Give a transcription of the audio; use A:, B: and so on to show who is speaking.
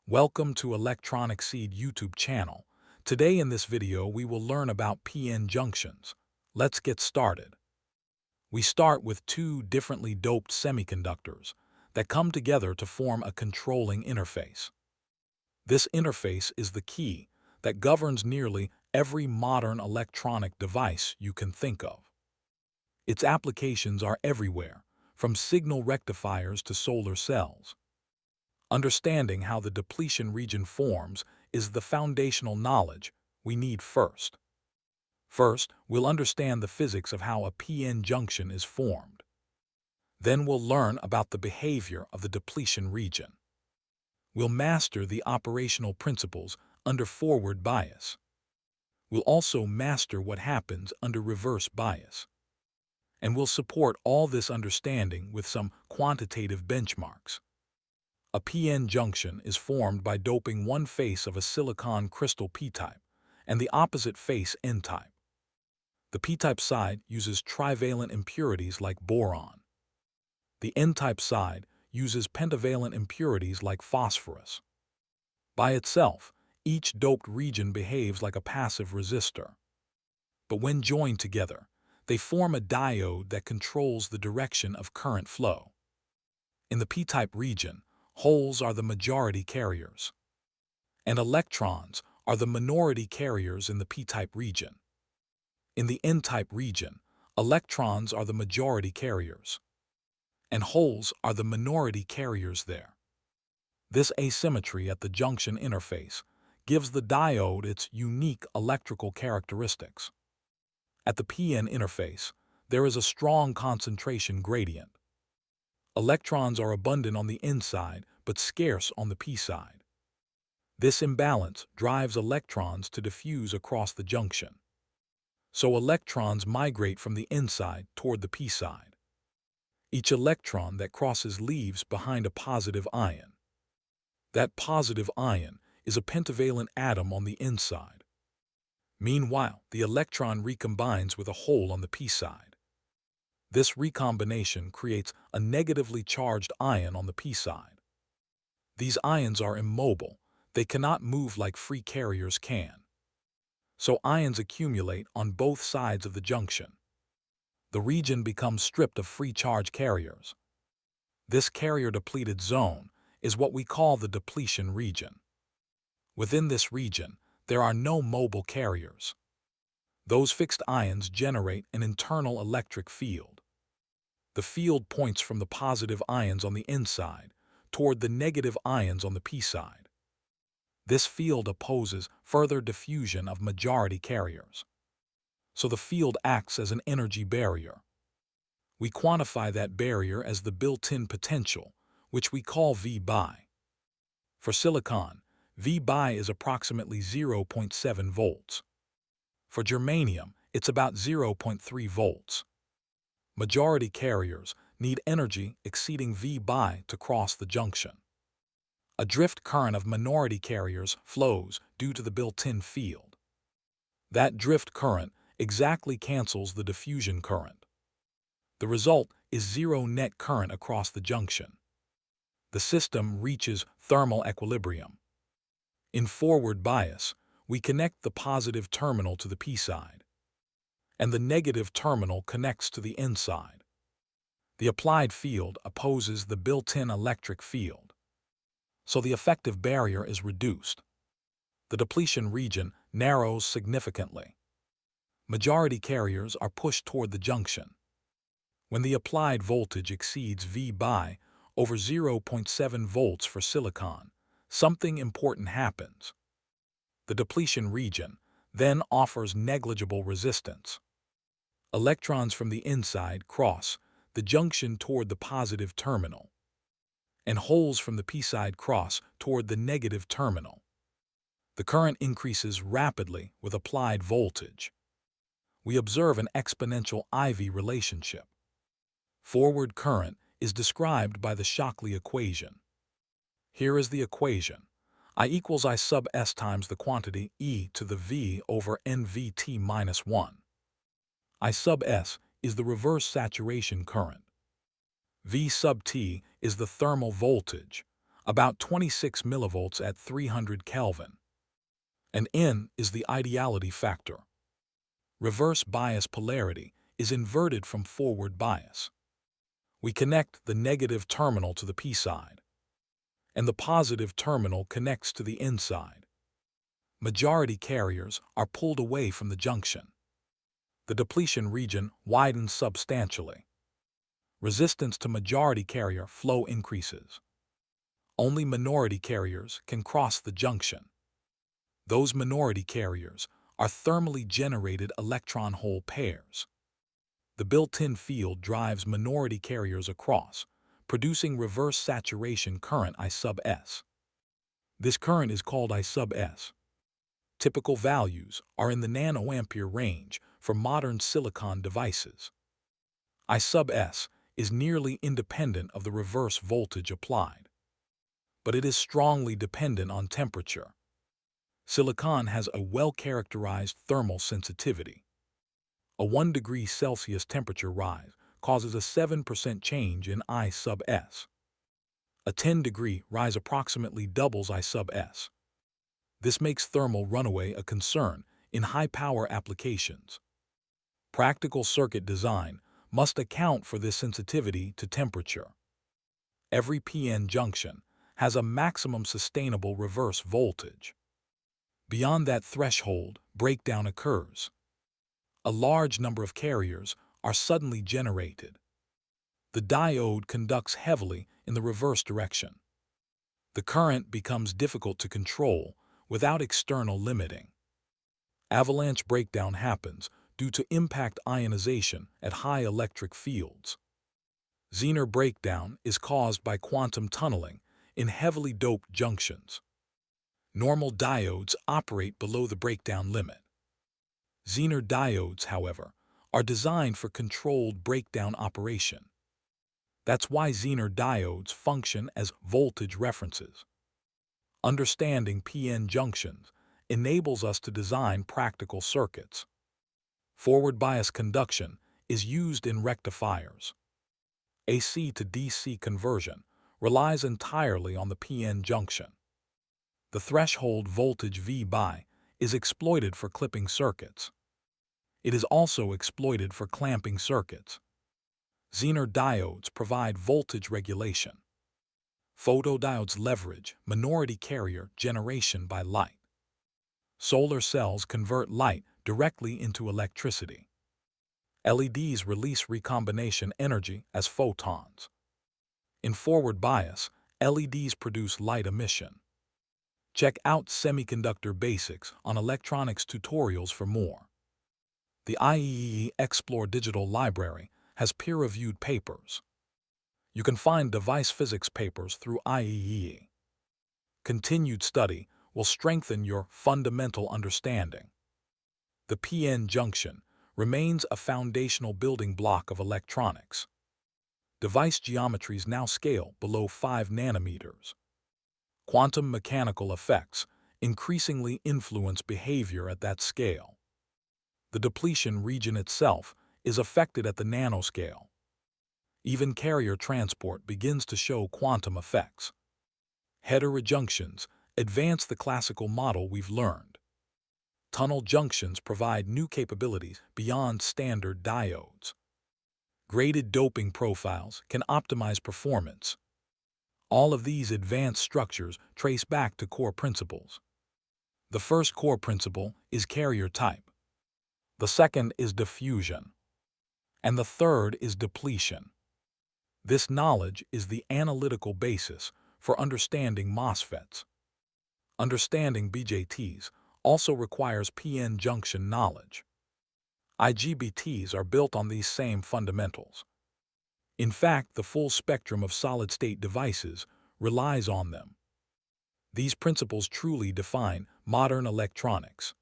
A: Welcome to Electronic Seed YouTube channel. Today in this video we will learn about PN junctions. Let's get started. We start with two differently doped semiconductors that come together to form a controlling interface. This interface is the key that governs nearly every modern electronic device you can think of. Its applications are everywhere, from signal rectifiers to solar cells. Understanding how the depletion region forms is the foundational knowledge we need first. First, we'll understand the physics of how a PN junction is formed. Then we'll learn about the behavior of the depletion region. We'll master the operational principles under forward bias. We'll also master what happens under reverse bias. And we'll support all this understanding with some quantitative benchmarks. A PN junction is formed by doping one face of a silicon crystal p-type and the opposite face n-type. The p-type side uses trivalent impurities like boron. The n-type side uses pentavalent impurities like phosphorus. By itself, each doped region behaves like a passive resistor. But when joined together, they form a diode that controls the direction of current flow. In the p-type region, holes are the majority carriers, and electrons are the minority carriers in the p-type region. In the n-type region, electrons are the majority carriers, and holes are the minority carriers there. This asymmetry at the junction interface gives the diode its unique electrical characteristics. At the PN interface, there is a strong concentration gradient. Electrons are abundant on the N side, but scarce on the P side. This imbalance drives electrons to diffuse across the junction. So electrons migrate from the N side toward the P side. Each electron that crosses leaves behind a positive ion. That positive ion is a pentavalent atom on the N side. Meanwhile, the electron recombines with a hole on the P side. This recombination creates a negatively charged ion on the P side. These ions are immobile. They cannot move like free carriers can. So ions accumulate on both sides of the junction. The region becomes stripped of free charge carriers. This carrier-depleted zone is what we call the depletion region. Within this region, there are no mobile carriers. Those fixed ions generate an internal electric field. The field points from the positive ions on the N side toward the negative ions on the P side. This field opposes further diffusion of majority carriers. So the field acts as an energy barrier. We quantify that barrier as the built-in potential, which we call V by. For silicon, V by is approximately 0.7 volts. For germanium, it's about 0.3 volts. Majority carriers need energy exceeding V by to cross the junction. A drift current of minority carriers flows due to the built-in field. That drift current exactly cancels the diffusion current. The result is zero net current across the junction. The system reaches thermal equilibrium. In forward bias, we connect the positive terminal to the P side, and the negative terminal connects to the N side. The applied field opposes the built-in electric field, so the effective barrier is reduced. The depletion region narrows significantly. Majority carriers are pushed toward the junction. When the applied voltage exceeds V by over 0.7 volts for silicon, something important happens. The depletion region then offers negligible resistance. Electrons from the inside cross the junction toward the positive terminal, and holes from the P side cross toward the negative terminal. The current increases rapidly with applied voltage. We observe an exponential IV relationship. Forward current is described by the Shockley equation. Here is the equation. I equals I sub S times the quantity E to the V over NVT minus 1. I sub S is the reverse saturation current. V sub T is the thermal voltage. about 26 millivolts at 300 Kelvin. And N is the ideality factor. Reverse bias polarity is inverted from forward bias. We connect the negative terminal to the P side, and the positive terminal connects to the N side. Majority carriers are pulled away from the junction. The depletion region widens substantially. Resistance to majority carrier flow increases. Only minority carriers can cross the junction. Those minority carriers are thermally generated electron-hole pairs. The built-in field drives minority carriers across, producing reverse saturation current I sub S. This current is called I sub S. Typical values are in the nanoampere range for modern silicon devices. I sub S is nearly independent of the reverse voltage applied, but it is strongly dependent on temperature. Silicon has a well-characterized thermal sensitivity. A 1 degree Celsius temperature rise causes a 7% change in I sub S. A 10 degree rise approximately doubles I sub S. This makes thermal runaway a concern in high-power applications. Practical circuit design must account for this sensitivity to temperature. Every PN junction has a maximum sustainable reverse voltage. Beyond that threshold, breakdown occurs. A large number of carriers are suddenly generated. The diode conducts heavily in the reverse direction. The current becomes difficult to control without external limiting. Avalanche breakdown happens due to impact ionization at high electric fields. Zener breakdown is caused by quantum tunneling in heavily doped junctions. Normal diodes operate below the breakdown limit. Zener diodes, however, are designed for controlled breakdown operation. That's why Zener diodes function as voltage references. Understanding PN junctions enables us to design practical circuits. Forward bias conduction is used in rectifiers. AC to DC conversion relies entirely on the PN junction. The threshold voltage V/bi is exploited for clipping circuits. It is also exploited for clamping circuits. Zener diodes provide voltage regulation. Photodiodes leverage minority carrier generation by light. Solar cells convert light directly into electricity. LEDs release recombination energy as photons. In forward bias, LEDs produce light emission. Check out Semiconductor Basics on electronics tutorials for more. The IEEE Explore Digital Library has peer-reviewed papers. You can find device physics papers through IEEE. Continued study will strengthen your fundamental understanding. The PN junction remains a foundational building block of electronics. Device geometries now scale below 5 nanometers. Quantum mechanical effects increasingly influence behavior at that scale. The depletion region itself is affected at the nanoscale. Even carrier transport begins to show quantum effects. Heterojunctions advance the classical model we've learned. Tunnel junctions provide new capabilities beyond standard diodes. Graded doping profiles can optimize performance. All of these advanced structures trace back to core principles. The first core principle is carrier type. The second is diffusion. And the third is depletion. This knowledge is the analytical basis for understanding MOSFETs. Understanding BJTs also requires PN junction knowledge. IGBTs are built on these same fundamentals. In fact, the full spectrum of solid-state devices relies on them. These principles truly define modern electronics.